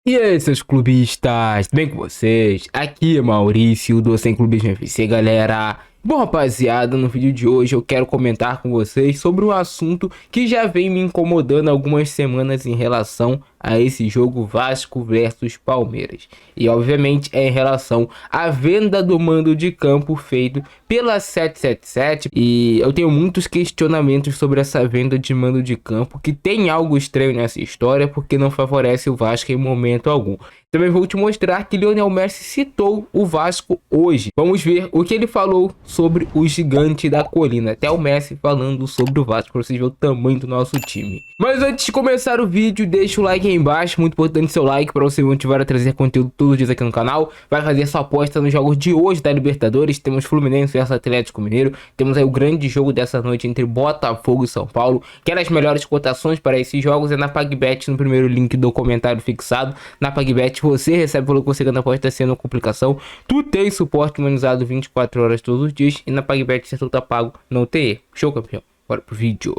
E aí, seus clubistas, tudo bem com vocês? Aqui é Maurício do Sem Clubismo FC, galera. Bom, rapaziada, no vídeo de hoje eu quero comentar com vocês sobre um assunto que já vem me incomodando há algumas semanas em relação a esse jogo Vasco versus Palmeiras. E obviamente é em relação à venda do mando de campo feito pela 777. E eu tenho muitos questionamentos sobre essa venda de mando de campo, que tem algo estranho nessa história porque não favorece o Vasco em momento algum. Também vou te mostrar que Lionel Messi citou o Vasco hoje. Vamos ver o que ele falou sobre o gigante da colina. Até o Messi falando sobre o Vasco, para vocês verem o tamanho do nosso time. Mas antes de começar o vídeo, deixa o like aí embaixo. Muito importante seu like para você me motivar a trazer conteúdo todos os dias aqui no canal. Vai fazer sua aposta nos jogos de hoje da Libertadores. Temos Fluminense versus Atlético Mineiro. Temos aí o grande jogo dessa noite entre Botafogo e São Paulo. Quero as melhores cotações para esses jogos. É na PagBet, no primeiro link do comentário fixado. Na PagBet você recebe pelo que você ganha após estar sendo uma complicação. Tu tem suporte humanizado 24 horas todos os dias. E na PagBet se tu tá pago, não tem erro. Show, campeão. Bora pro vídeo.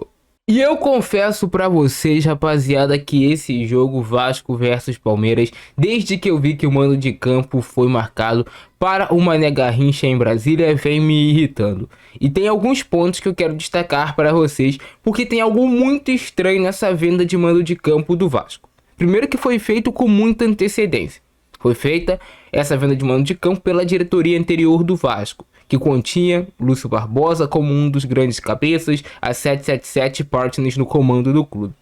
E eu confesso pra vocês, rapaziada, que esse jogo Vasco versus Palmeiras, desde que eu vi que o mando de campo foi marcado para o Mané Garrincha em Brasília, vem me irritando. E tem alguns pontos que eu quero destacar para vocês, porque tem algo muito estranho nessa venda de mando de campo do Vasco. Primeiro, que foi feito com muita antecedência. Foi feita essa venda de mando de campo pela diretoria anterior do Vasco, que continha Lúcio Barbosa como um dos grandes cabeças, a 777 Partners no comando do clube.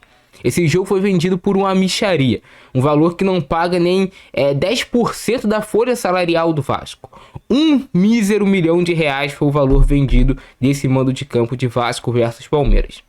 Esse jogo foi vendido por uma mixaria, um valor que não paga nem 10% da folha salarial do Vasco. Um mísero milhão de reais foi o valor vendido desse mando de campo de Vasco versus Palmeiras.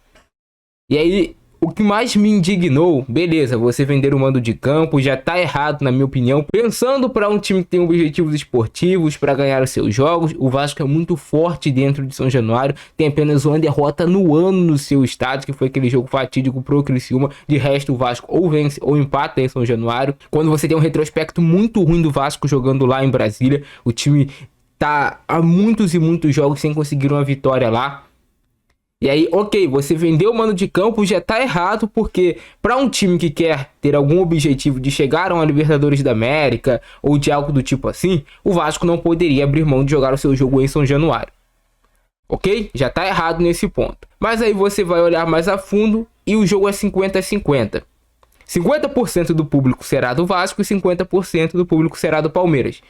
E aí, o que mais me indignou, beleza, você vender o mando de campo já tá errado na minha opinião. Pensando para um time que tem objetivos esportivos para ganhar os seus jogos, o Vasco é muito forte dentro de São Januário, tem apenas uma derrota no ano no seu estádio, que foi aquele jogo fatídico pro Criciúma. De resto, o Vasco ou vence ou empata em São Januário. Quando você tem um retrospecto muito ruim do Vasco jogando lá em Brasília, o time tá há muitos e muitos jogos sem conseguir uma vitória lá. E aí, ok, você vendeu o mando de campo já tá errado, porque para um time que quer ter algum objetivo de chegar a uma Libertadores da América ou de algo do tipo assim, o Vasco não poderia abrir mão de jogar o seu jogo em São Januário. Ok? Já tá errado nesse ponto. Mas aí você vai olhar mais a fundo e o jogo é 50-50. 50% do público será do Vasco e 50% do público será do Palmeiras.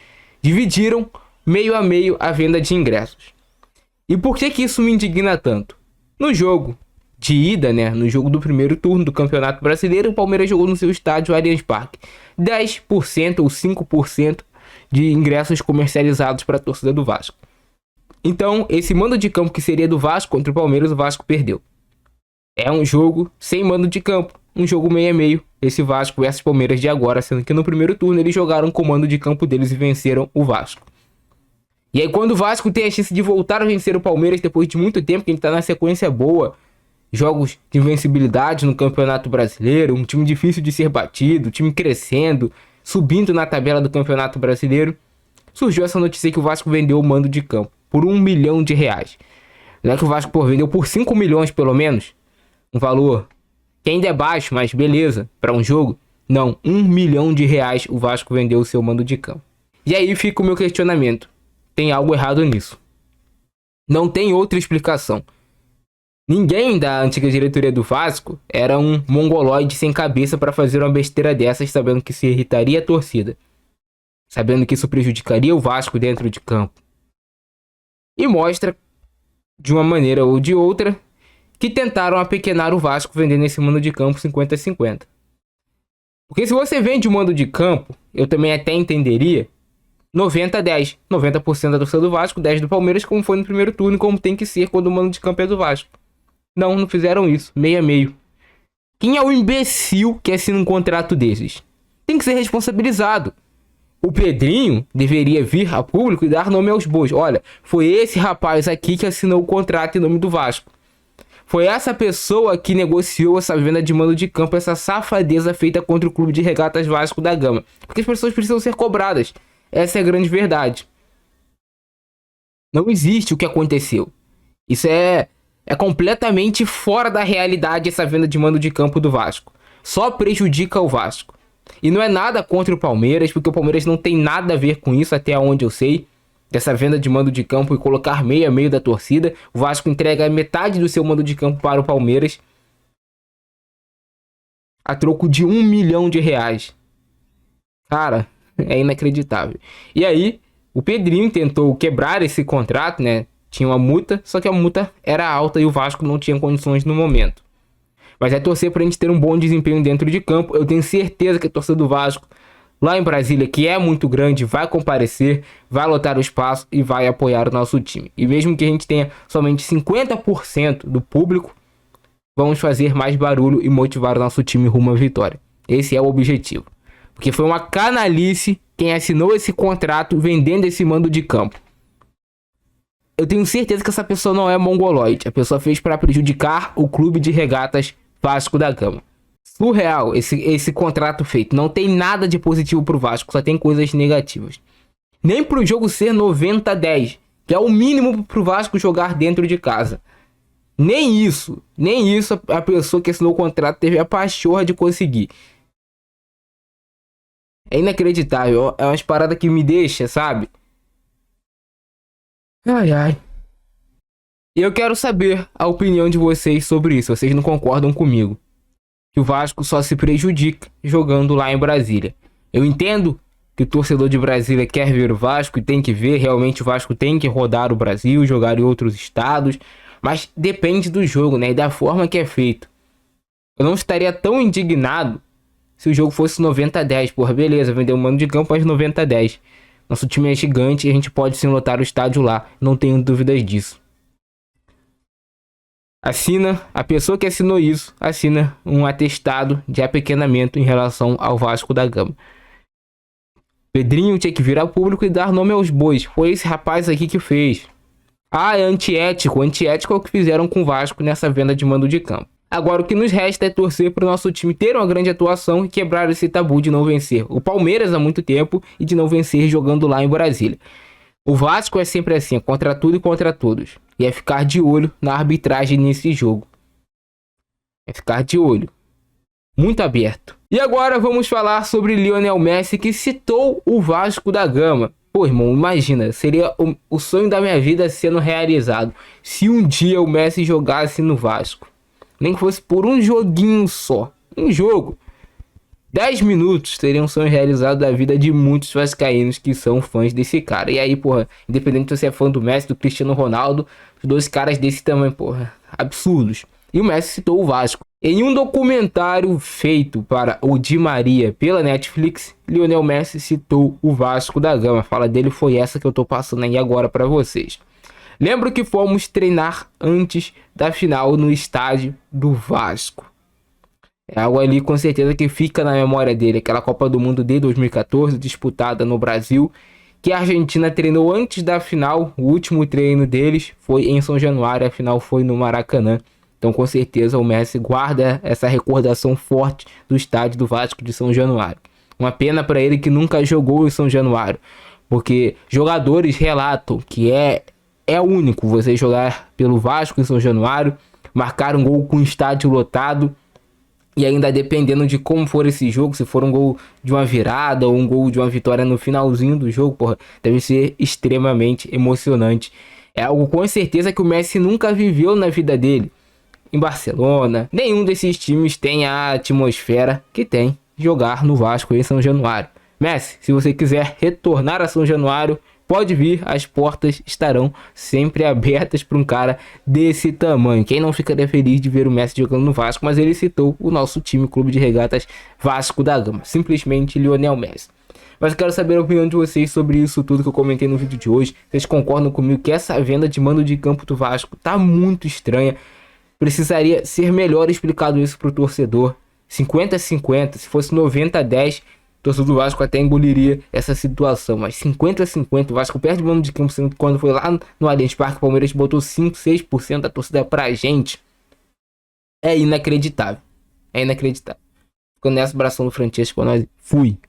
Dividiram meio a meio a venda de ingressos. E por que isso me indigna tanto? No jogo de ida, no jogo do primeiro turno do Campeonato Brasileiro, o Palmeiras jogou no seu estádio Allianz Parque. 10% ou 5% de ingressos comercializados para a torcida do Vasco. Então, esse mando de campo que seria do Vasco contra o Palmeiras, o Vasco perdeu. É um jogo sem mando de campo, um jogo meio a meio, esse Vasco versus Palmeiras de agora, sendo que no primeiro turno eles jogaram com o mando de campo deles e venceram o Vasco. E aí, quando o Vasco tem a chance de voltar a vencer o Palmeiras depois de muito tempo, que ele tá na sequência boa, jogos de invencibilidade no Campeonato Brasileiro, um time difícil de ser batido, time crescendo, subindo na tabela do Campeonato Brasileiro, surgiu essa notícia que o Vasco vendeu o mando de campo por R$1 milhão. Não é que o Vasco vendeu por 5 milhões pelo menos, um valor que ainda é baixo, mas beleza, para um jogo. Não, R$1 milhão o Vasco vendeu o seu mando de campo. E aí fica o meu questionamento. Tem algo errado nisso. Não tem outra explicação. Ninguém da antiga diretoria do Vasco era um mongoloide sem cabeça para fazer uma besteira dessas, sabendo que se irritaria a torcida, sabendo que isso prejudicaria o Vasco dentro de campo. E mostra, de uma maneira ou de outra, que tentaram apequenar o Vasco vendendo esse mando de campo 50-50. Porque se você vende o mando de campo, eu também até entenderia 90-10. 90% da torcida do Vasco, 10% do Palmeiras, como foi no primeiro turno, como tem que ser quando o mando de campo é do Vasco. Não fizeram isso. Meio a meio. Quem é o imbecil que assina um contrato desses? Tem que ser responsabilizado. O Pedrinho deveria vir a público e dar nome aos bois. Olha, foi esse rapaz aqui que assinou o contrato em nome do Vasco. Foi essa pessoa que negociou essa venda de mando de campo, essa safadeza feita contra o Clube de Regatas Vasco da Gama. Porque as pessoas precisam ser cobradas. Essa é a grande verdade. Não existe o que aconteceu. Isso é completamente fora da realidade, essa venda de mando de campo do Vasco. Só prejudica o Vasco. E não é nada contra o Palmeiras, porque o Palmeiras não tem nada a ver com isso, até onde eu sei. Dessa venda de mando de campo e colocar meio a meio da torcida. O Vasco entrega metade do seu mando de campo para o Palmeiras a troco de R$1 milhão. Cara, é inacreditável. E aí, o Pedrinho tentou quebrar esse contrato, né? Tinha uma multa, só que a multa era alta e o Vasco não tinha condições no momento. Mas é torcer pra gente ter um bom desempenho dentro de campo. Eu tenho certeza que a torcida do Vasco, lá em Brasília, que é muito grande, vai comparecer, vai lotar o espaço e vai apoiar o nosso time. E mesmo que a gente tenha somente 50% do público, vamos fazer mais barulho e motivar o nosso time rumo à vitória. Esse é o objetivo. Porque foi uma canalice quem assinou esse contrato vendendo esse mando de campo. Eu tenho certeza que essa pessoa não é mongoloide. A pessoa fez para prejudicar o clube de regatas Vasco da Gama. Surreal esse contrato feito. Não tem nada de positivo pro Vasco, só tem coisas negativas. Nem pro jogo ser 90-10, que é o mínimo pro Vasco jogar dentro de casa. Nem isso a pessoa que assinou o contrato teve a pachorra de conseguir. É inacreditável, é umas paradas que me deixa, sabe? Ai, ai. E eu quero saber a opinião de vocês sobre isso. Vocês não concordam comigo que o Vasco só se prejudica jogando lá em Brasília? Eu entendo que o torcedor de Brasília quer ver o Vasco e tem que ver. Realmente o Vasco tem que rodar o Brasil, jogar em outros estados. Mas depende do jogo, né? E da forma que é feito. Eu não estaria tão indignado se o jogo fosse 90-10. Porra, beleza, vendeu um mando de campo, mas 90-10. Nosso time é gigante e a gente pode sim lotar o estádio lá. Não tenho dúvidas disso. A pessoa que assinou isso, assina um atestado de apequenamento em relação ao Vasco da Gama. Pedrinho tinha que virar público e dar nome aos bois. Foi esse rapaz aqui que fez. Ah, é antiético. Antiético é o que fizeram com o Vasco nessa venda de mando de campo. Agora o que nos resta é torcer para o nosso time ter uma grande atuação e quebrar esse tabu de não vencer o Palmeiras há muito tempo e de não vencer jogando lá em Brasília. O Vasco é sempre assim, é contra tudo e contra todos. E é ficar de olho na arbitragem nesse jogo. É ficar de olho. Muito aberto. E agora vamos falar sobre Lionel Messi, que citou o Vasco da Gama. Pô, irmão, imagina, seria o sonho da minha vida sendo realizado se um dia o Messi jogasse no Vasco. Nem que fosse por um joguinho só. Um jogo. 10 minutos seria um sonho realizado da vida de muitos vascaínos que são fãs desse cara. E aí, porra, independente se você é fã do Messi, do Cristiano Ronaldo, os dois caras desse tamanho, porra, absurdos. E o Messi citou o Vasco. Em um documentário feito para o Di Maria pela Netflix, Lionel Messi citou o Vasco da Gama. A fala dele foi essa que eu tô passando aí agora para vocês. Lembro que fomos treinar antes da final no estádio do Vasco. É algo ali com certeza que fica na memória dele. Aquela Copa do Mundo de 2014 disputada no Brasil, que a Argentina treinou antes da final. O último treino deles foi em São Januário, a final foi no Maracanã. Então com certeza o Messi guarda essa recordação forte do estádio do Vasco de São Januário. Uma pena para ele que nunca jogou em São Januário, porque jogadores relatam que é único você jogar pelo Vasco em São Januário, marcar um gol com o estádio lotado. E ainda dependendo de como for esse jogo, se for um gol de uma virada ou um gol de uma vitória no finalzinho do jogo, porra, deve ser extremamente emocionante. É algo com certeza que o Messi nunca viveu na vida dele. Em Barcelona, nenhum desses times tem a atmosfera que tem jogar no Vasco em São Januário. Messi, se você quiser retornar a São Januário, pode vir, as portas estarão sempre abertas para um cara desse tamanho. Quem não ficaria feliz de ver o Messi jogando no Vasco, mas ele citou o nosso time, Clube de Regatas Vasco da Gama. Simplesmente Lionel Messi. Mas eu quero saber a opinião de vocês sobre isso tudo que eu comentei no vídeo de hoje. Vocês concordam comigo que essa venda de mando de campo do Vasco tá muito estranha? Precisaria ser melhor explicado isso pro torcedor. 50-50, se fosse 90-10... o torcedor do Vasco até engoliria essa situação, mas 50-50, o Vasco perde o mando de campo, sendo que quando foi lá no Allianz Parque, o Palmeiras botou 5-6% da torcida pra gente. É inacreditável. É inacreditável. Ficando nessa, abração do Francesco, nós fui.